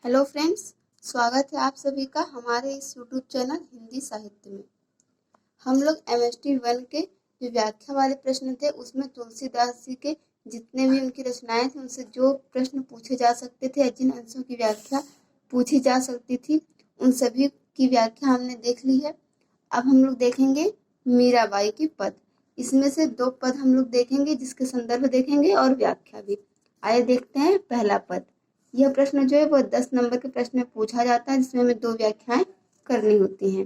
Hello friends, स्वागत है आप सभी का हमारे इस यूट्यूब चैनल हिंदी साहित्य में। हम लोग एमएसटी 1 के जो व्याख्या वाले प्रश्न थे उसमें तुलसीदास जी के जितने भी उनकी रचनाएं थी उनसे जो प्रश्न पूछे जा सकते थे या जिन अंशों की व्याख्या पूछी जा सकती थी उन सभी की व्याख्या हमने देख ली है। अब हम लोग देखेंगे मीराबाई की पद। इसमें से 2 पद हम लोग देखेंगे जिसके संदर्भ देखेंगे और व्याख्या भी। आइए देखते हैं पहला पद। यह प्रश्न जो है वो 10 नंबर के प्रश्न में पूछा जाता है जिसमें हमें 2 व्याख्याएं करनी होती हैं।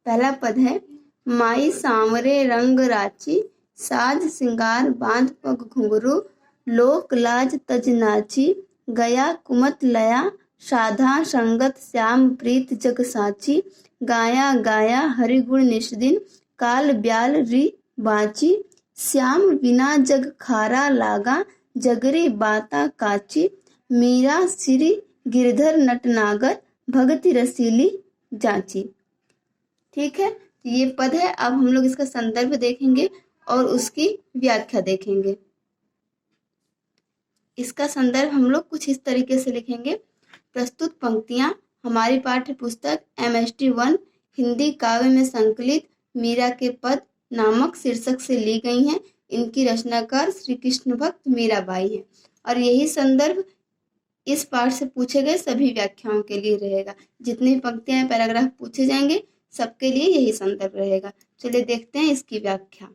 पहला पद है, माई सांवरे रंग राची, साज सिंगार बांध पग घुंघरू, लोक लाज तज नाची, गया कुमत लया, साधा संगत श्याम प्रीत जग साची, गाया गाया हरि गुण निष्दिन, काल ब्याल री बाची, श्याम बिना जग खारा लागा, जगरी बाता काची, मीरा श्री गिरधर नटनागर, भगति रसीली जांची। ठीक है, ये पद है। अब हम लोग इसका संदर्भ देखेंगे और उसकी व्याख्या देखेंगे। इसका संदर्भ हम लोग कुछ इस तरीके से लिखेंगे। प्रस्तुत पंक्तियां हमारी पाठ्य पुस्तक एमएसटी 1 हिंदी काव्य में संकलित मीरा के पद नामक शीर्षक से ली गई हैं। इनकी रचनाकार श्री कृष्ण भक्त मीराबाई हैं और यही संदर्भ इस पाठ से पूछे गए सभी व्याख्याओं के लिए रहेगा। जितनी पंक्तियां पैराग्राफ पूछे जाएंगे सबके लिए यही संदर्भ रहेगा। चलिए देखते हैं इसकी व्याख्या।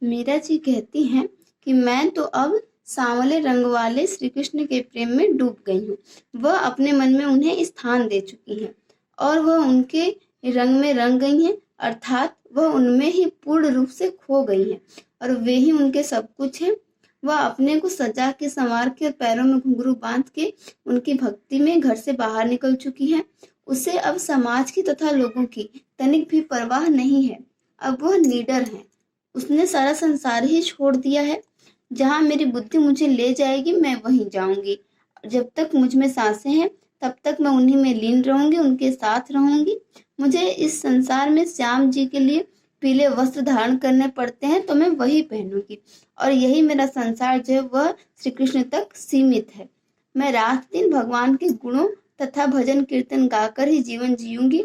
मीरा जी कहती हैं कि मैं तो अब सांवले रंग वाले श्री कृष्ण के प्रेम में डूब गई हूँ। वह अपने मन में उन्हें स्थान दे चुकी हैं और वह उनके रंग में रंग गई हैं, अर्थात वह उनमें ही पूर्ण रूप से खो गई हैं और वे ही उनके सब कुछ हैं। वह अपने को सजा के संवार के और पैरों में घुंघरू बांध के उनकी भक्ति में घर से बाहर निकल चुकी है। उसे अब समाज की तथा लोगों की तनिक भी परवाह नहीं है। अब वह निडर है। उसने सारा संसार ही छोड़ दिया है। जहाँ मेरी बुद्धि मुझे ले जाएगी मैं वहीं जाऊंगी। जब तक मुझ में सांसें हैं तब तक मैं उन्हीं में लीन रहूंगी, उनके साथ रहूंगी। मुझे इस संसार में श्याम जी के लिए पीले वस्त्र धारण करने पड़ते हैं तो मैं वही पहनूंगी और यही मेरा संसार जो है वह श्री कृष्ण तक सीमित है। मैं रात दिन भगवान के गुणों तथा भजन कीर्तन गाकर ही जीवन जीऊंगी।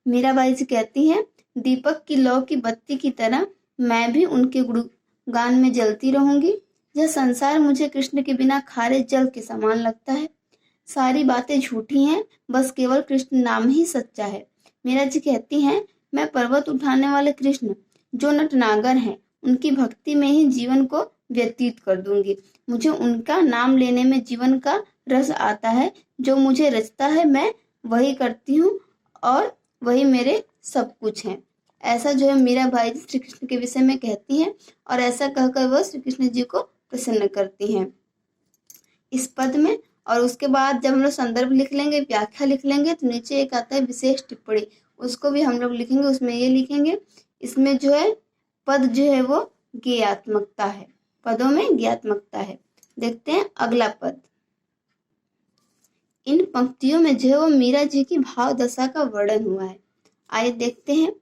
मीराबाई जी कहती हैं, दीपक की लौ की बत्ती की तरह मैं भी उनके गुणगान में जलती रहूंगी। यह संसार मुझे कृष्ण के बिना खारे जल के समान लगता है। सारी बातें झूठी हैं, बस केवल कृष्ण नाम ही सच्चा है। मीरा जी कहती हैं, मैं पर्वत उठाने वाले कृष्ण जो नटनागर हैं उनकी भक्ति में ही जीवन को व्यतीत कर दूंगी। मुझे उनका नाम लेने में जीवन का रस आता है। जो मुझे रचता है मैं वही करती हूँ और वही मेरे सब कुछ है। ऐसा जो है मीराबाई जी श्री कृष्ण के विषय में कहती हैं और ऐसा कहकर वह श्री कृष्ण जी को प्रसन्न करती हैं इस पद में। और उसके बाद जब हम लोग संदर्भ लिख लेंगे, व्याख्या लिख लेंगे तो नीचे एक आता है विशेष टिप्पणी, उसको भी हम लोग लिखेंगे। उसमें ये लिखेंगे, इसमें जो है पद जो है वो गेयात्मकता है, पदों में गेयात्मकता है। देखते हैं अगला पद। इन पंक्तियों में जो है वो मीरा जी की भाव दशा का वर्णन हुआ है। आइए देखते हैं।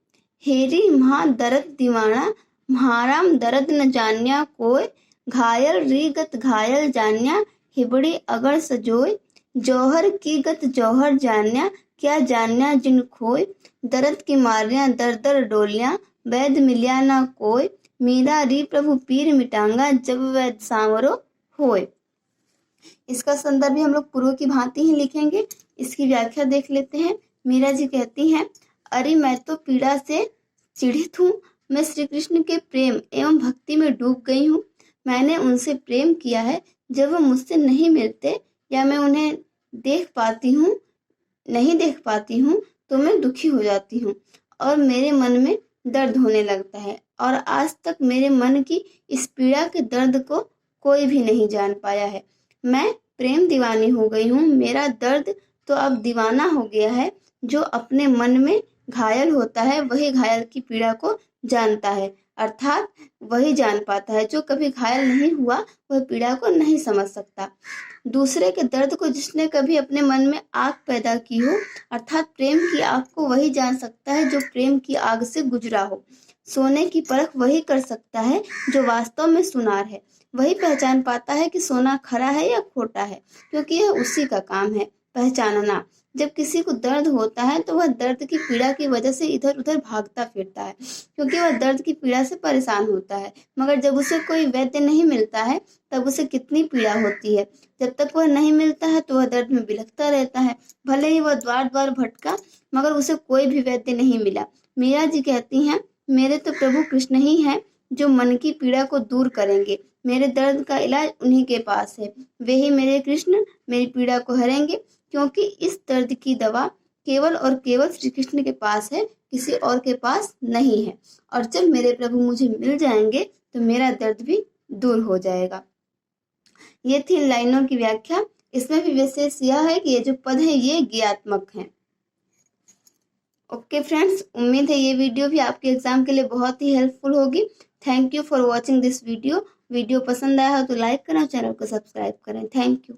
हेरी महा दर्द दीवाना, महाराम दर्द न जान्या कोय, घायल री गत घायल जान्या, हिबड़ी अगर सजोय, जौहर की गत जौहर जान्या, क्या जान्या जिन खोय, दर्द की मारियां दर दर डोलियां, वैद मिलिया ना कोय, मीरा री प्रभु पीर मिटांगा, जब वैद सांवरो होय। इसका संदर्भ भी हम लोग पूर्व की भांति ही लिखेंगे। इसकी व्याख्या देख लेते हैं। मीरा जी कहती हैं, अरे मैं तो पीड़ा से चिढ़ित हूँ। मैं श्री कृष्ण के प्रेम एवं भक्ति में डूब गई हूँ। मैंने उनसे प्रेम किया है। जब वो मुझसे नहीं मिलते या मैं उन्हें नहीं देख पाती हूँ तो मैं दुखी हो जाती हूँ और मेरे मन में दर्द होने लगता है और आज तक मेरे मन की इस पीड़ा के दर्द को कोई भी नहीं जान पाया है। मैं प्रेम दीवानी हो गई हूँ। मेरा दर्द तो अब दीवाना हो गया है। जो अपने मन में घायल होता है वही घायल की पीड़ा को जानता है, अर्थात वही जान पाता है। जो कभी घायल नहीं हुआ वह पीड़ा को नहीं समझ सकता। दूसरे के दर्द को जिसने कभी अपने मन में आग पैदा की हो, अर्थात प्रेम की आग को वही जान सकता है जो प्रेम की आग से गुजरा हो। सोने की परख वही कर सकता है जो वास्तव में सुनार है। वही पहचान पाता है कि सोना खरा है या खोटा है, क्योंकि यह उसी का काम है पहचानना। जब किसी को दर्द होता है तो वह दर्द की पीड़ा की वजह से इधर उधर भागता फिरता है, क्योंकि वह दर्द की पीड़ा से परेशान होता है। मगर जब उसे कोई वैद्य नहीं मिलता है तब उसे कितनी पीड़ा होती है। जब तक वह नहीं मिलता है तो वह दर्द में बिलखता रहता है। भले ही वह द्वार द्वार भटका, मगर उसे कोई भी वैद्य नहीं मिला। मीरा जी कहती हैं, मेरे तो प्रभु कृष्ण ही हैं जो मन की पीड़ा को दूर करेंगे। मेरे दर्द का इलाज उन्हीं के पास है। वे ही मेरे कृष्ण मेरी पीड़ा को हरेंगे, क्योंकि इस दर्द की दवा केवल और केवल श्री कृष्ण के पास है, किसी और के पास नहीं है। और जब मेरे प्रभु मुझे मिल जाएंगे तो मेरा दर्द भी दूर हो जाएगा। ये थी इन लाइनों की व्याख्या। इसमें भी विशेष यह है कि ये जो पद है ये ज्ञात्मक हैं। ओके फ्रेंड्स, उम्मीद है ये वीडियो भी आपके एग्जाम के लिए बहुत ही हेल्पफुल होगी। Thank you for watching this video. Video पसंद आया हो तो लाइक करें, चैनल को सब्सक्राइब करें। Thank you.